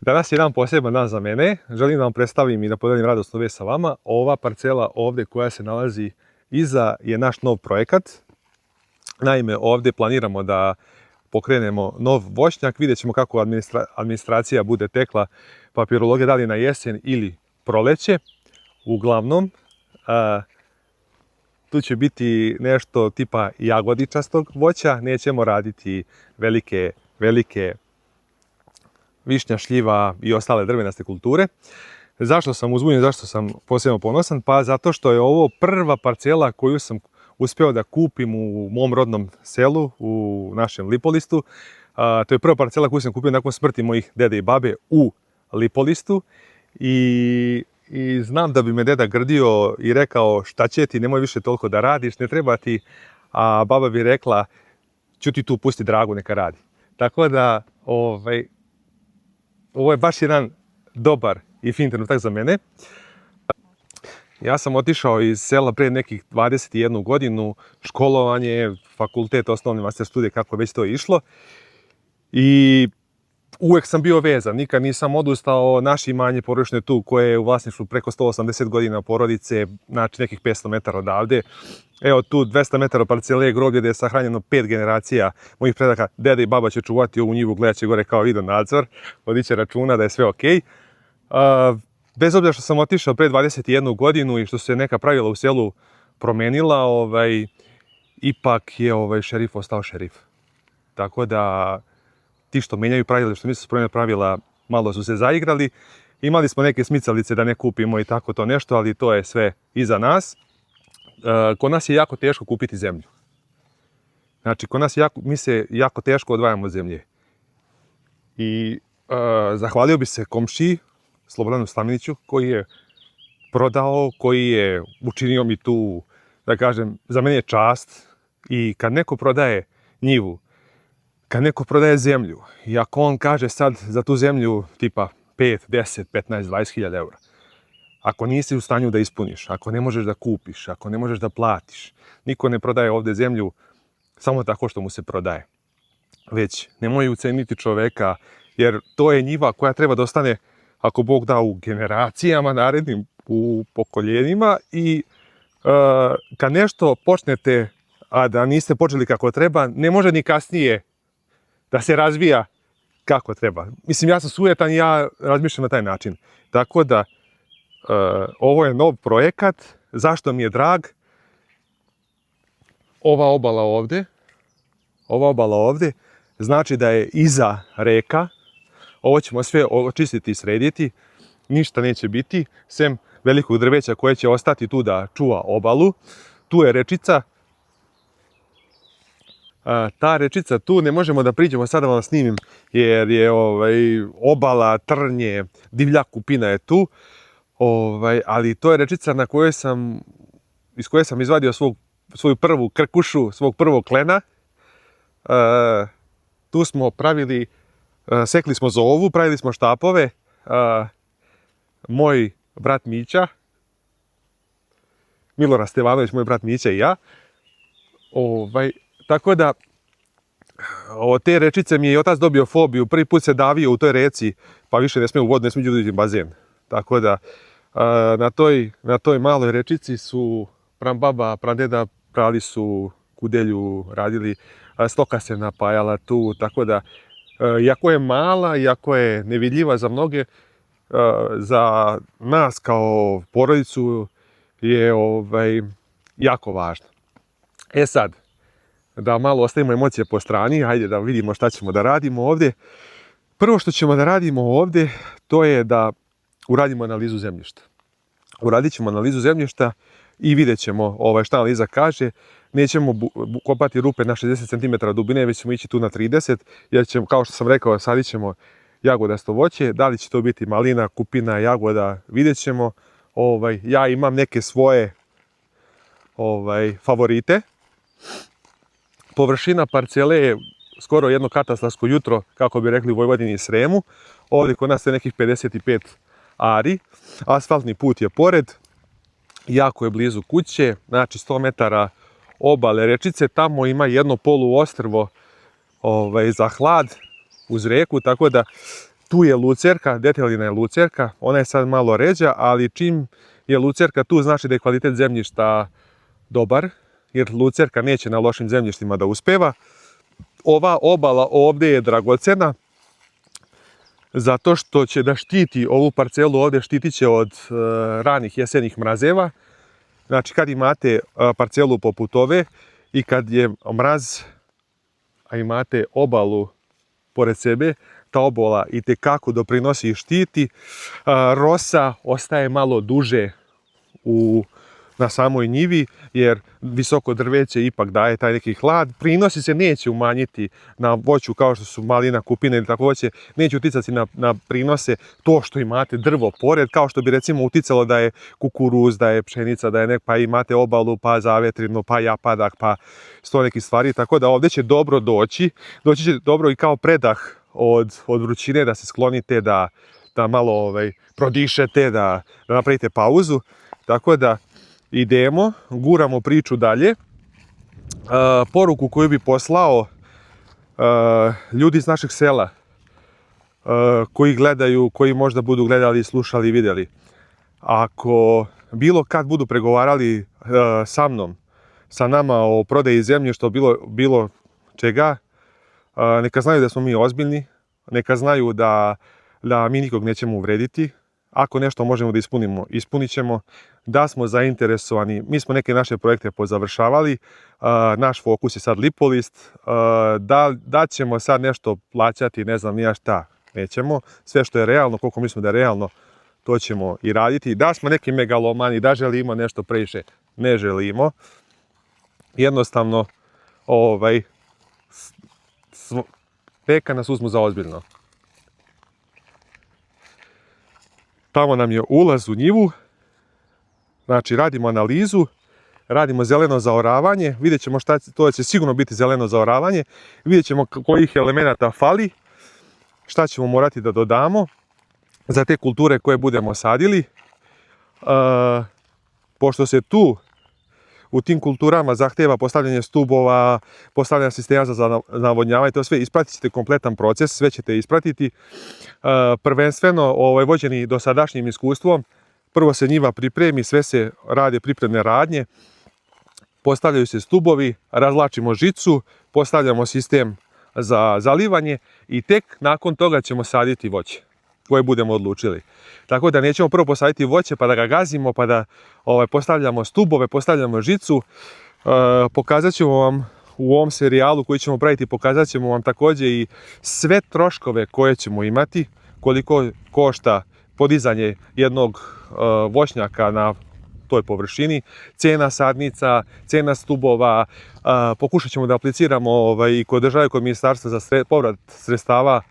Danas je jedan poseban dan za mene. Želim da vam predstavim i da podelim radosnu vest sa vama. Ova parcela ovdje koja se nalazi iza je naš nov projekat. Naime, ovdje planiramo da pokrenemo nov voćnjak. Vidjet ćemo kako administracija bude tekla, papirologija, da li na jesen ili proleće. Uglavnom, tu će biti nešto tipa jagodičastog voća. Nećemo raditi velike višnja, šljiva i ostale drvenaste kulture. Zašto sam uzbunjen, zašto sam posebno ponosan? Pa zato što je ovo prva parcela koju sam uspio da kupim u mom rodnom selu, u našem Lipolistu. To je prva parcela koju sam kupio nakon smrti mojih dede i babe u Lipolistu. I znam da bi me deda grdio i rekao šta će ti, nemoj više toliko da radiš, ne treba ti. A baba bi rekla, ću ti tu pusti Dragu, neka radi. Tako da, ovo je baš jedan dobar i fin trenutak za mene. Ja sam otišao iz sela prije nekih 21 godinu, školovanje, fakultet, osnovni master studije, kako već to išlo. I uvek sam bio vezan, nikad nisam odustao. Naše imanje porodično je tu, koje je u vlasništvu preko 180 godina porodice, znači nekih 500 metara odavde. Evo tu 200 metara parcele je groblje gdje je sahranjeno 5 generacija mojih predaka. Deda i baba će čuvati ovu njivu, gledat će gore kao video nadzor, vodit će računa da je sve okej. Bez obzira što sam otišao pre 21 godinu i što se neka pravila u selu promenila, ipak je šerif ostao šerif. Tako da ti što menjaju pravila, što misle promenili pravila, malo su se zaigrali. Imali smo neke smicalice da ne kupimo i tako to nešto, ali to je sve iza nas. Kod nas je jako teško kupiti zemlju. Znači, kod nas mi se jako teško odvajamo od zemlje. I zahvalio bi se komšiji, Slobodanu Stameniću, koji je prodao, koji je učinio mi tu, da kažem, za mene je čast. I kad neko prodaje njivu, kad neko prodaje zemlju, i ako on kaže sad za tu zemlju tipa 5, 10, 15, 20 hiljada eura, ako nisi u stanju da ispuniš, ako ne možeš da kupiš, ako ne možeš da platiš, niko ne prodaje ovdje zemlju samo tako što mu se prodaje. Već nemoj uceniti čoveka, jer to je njiva koja treba da ostane, ako Bog da, u generacijama narednim, u pokoljenjima. I kad nešto počnete, a da niste počeli kako treba, ne može ni kasnije da se razvija kako treba. Mislim, ja sam sujetan i ja razmišljam na taj način. Tako da, ovo je nov projekat. Zašto mi je drag? Ova obala ovdje, znači da je iza reka. Ovo ćemo sve očistiti i srediti. Ništa neće biti, sem velikog drveća koje će ostati tu da čuva obalu. Tu je rečica. Ta rečica tu, ne možemo da priđemo, sada vam snimim, jer je obala, trnje, divlja kupina je tu. Ali to je rečica iz koje sam izvadio svoju prvu krkušu, svog prvog klena. Tu smo pravili, sekli smo zovu, pravili smo štapove. Moj brat Mića, Milorad Stevanović, moj brat Mića i ja. Tako da, od te rečice mi je otac dobio fobiju. Prvi put se davio u toj reci, pa više ne smije u vodu, ne smije uđeti u bazen. Tako da, na toj maloj rečici su prambaba, pradeda prali su kudelju, radili, stoka se napajala tu. Tako da, iako je mala, iako je nevidljiva za mnoge, za nas kao porodicu je jako važna. E sad, da malo ostavimo emocije po strani, hajde da vidimo šta ćemo da radimo ovdje. Prvo što ćemo da radimo ovdje, to je da uradimo analizu zemljišta. Uradit ćemo analizu zemljišta i vidjet ćemo šta analiza kaže. Nećemo kopati rupe na 60 cm dubine, već ćemo ići tu na 30, jer ćemo, kao što sam rekao, sadit ćemo jagodasto voće. Da li će to biti malina, kupina, jagoda, vidjet ćemo. Ja imam neke svoje favorite. Površina parcele je skoro jedno katastarsko jutro, kako bi rekli u Vojvodini i Sremu. Ovdje kod nas je nekih 55 ari. Asfaltni put je pored. Jako je blizu kuće. Znači 100 metara obale rečice. Tamo ima jedno poluostrvo za hlad uz reku. Tako da Tu je lucerka, deteljina je lucerka, ona je sad malo ređa, ali čim je lucerka tu znači da je kvalitet zemljišta dobar, jer lucerka neće na lošim zemljištima da uspeva. Ova obala ovdje je dragocena, zato što će da štiti ovu parcelu ovdje, štitit će od ranih jesenjih mrazeva. Znači kad imate parcelu poput ove i kad je mraz, a imate obalu pored sebe, ta obala itekako doprinosi i štiti. Rosa ostaje malo duže na samoj njivi, jer visoko drveće ipak daje taj neki hlad. Prinosi se neće umanjiti na voću kao što su malina, kupina ili tako voće, neće uticati na prinose to što imate drvo pored, kao što bi recimo uticalo da je kukuruz, da je pšenica, da je pa imate obalu, pa zavetrinu, pa japadak, pa sto nekih stvari, tako da ovdje će dobro doći će dobro i kao predah od vrućine, da se sklonite, da malo prodišete, da napravite pauzu, tako da idemo, guramo priču dalje. Poruku koju bi poslao ljudi iz našeg sela, koji gledaju, koji možda budu gledali, slušali i vidjeli. Ako bilo kad budu pregovarali sa mnom, sa nama o prodaji zemljišta, bilo čega, neka znaju da smo mi ozbiljni, neka znaju da mi nikog nećemo uvrediti. Ako nešto možemo da ispunimo, ispunit ćemo. Da smo zainteresovani, mi smo neke naše projekte pozavršavali, naš fokus je sad Lipolist, da ćemo sad nešto plaćati, ne znam nija šta, nećemo. Sve što je realno, koliko mislimo da je realno, to ćemo i raditi. Da smo neki megalomani, da želimo nešto previše, ne želimo. Jednostavno, neka nas uzmu za ozbiljno. Tamo nam je ulaz u njivu, znači radimo analizu, radimo zeleno zaoravanje, vidjet ćemo šta, to će sigurno biti zeleno zaoravanje, vidjet ćemo kojih elemenata fali, šta ćemo morati da dodamo za te kulture koje budemo sadili. Pošto se tu u tim kulturama zahtjeva postavljanje stubova, postavljanje sistema za navodnjavanje, to sve ispratit ćete kompletan proces, sve ćete ispratiti. Prvenstveno vođeni dosadašnjim iskustvom, prvo se njiva pripremi, sve se rade pripremne radnje, postavljaju se stubovi, razlačimo žicu, postavljamo sistem za zalivanje i tek nakon toga ćemo saditi voće koje budemo odlučili. Tako da nećemo prvo posaditi voće pa da ga gazimo, pa da postavljamo stubove, postavljamo žicu. Pokazat ćemo vam u ovom serijalu koji ćemo praviti, pokazat ćemo vam također i sve troškove koje ćemo imati, koliko košta podizanje jednog voćnjaka na toj površini, cena sadnica, cena stubova. Pokušat ćemo da apliciramo i kod države, kod ministarstva za povrat sredstava.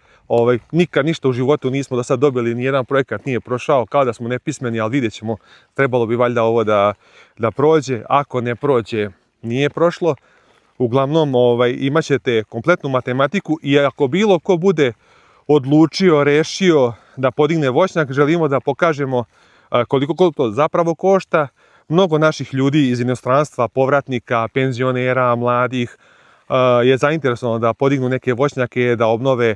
Nikad ništa u životu nismo do sad dobili, nijedan projekat nije prošao, kao da smo nepismeni, ali vidjet ćemo, trebalo bi valjda ovo da prođe. Ako ne prođe, nije prošlo. Uglavnom, imat ćete kompletnu matematiku i ako bilo ko bude odlučio, rešio da podigne voćnjak, želimo da pokažemo koliko to zapravo košta. Mnogo naših ljudi iz inostranstva, povratnika, penzionera, mladih, je zainteresovano da podignu neke voćnjake, da obnove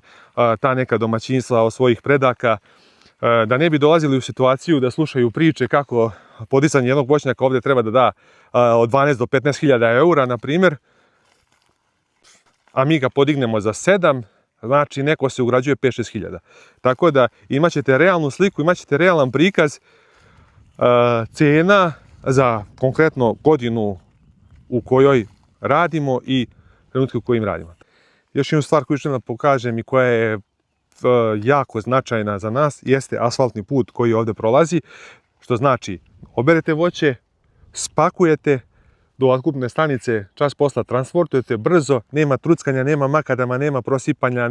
ta neka domaćinstva od svojih predaka, da ne bi dolazili u situaciju da slušaju priče kako podizanje jednog voćnjaka ovdje treba da da od 12 do 15.000 eura, na primjer, a mi ga podignemo za 7, znači neko se ugrađuje 5-6.000. Tako da imat ćete realnu sliku, imat ćete realan prikaz cena za konkretno godinu u kojoj radimo i trenutku u kojim radimo. Još jednu stvar koju želim da pokažem i koja je jako značajna za nas jeste asfaltni put koji ovdje prolazi, što znači oberete voće, spakujete do otkupne stanice, čas posla transportujete brzo, nema truckanja, nema makadama, nema prosipanja,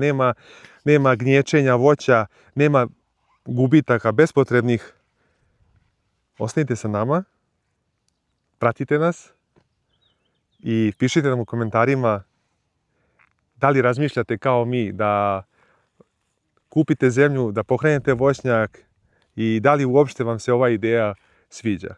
nema gnječenja voća, nema gubitaka bespotrebnih. Ostanite sa nama, pratite nas i pišite nam u komentarima da li razmišljate kao mi da kupite zemlju, da pokrenete voćnjak i da li uopšte vam se ova ideja sviđa.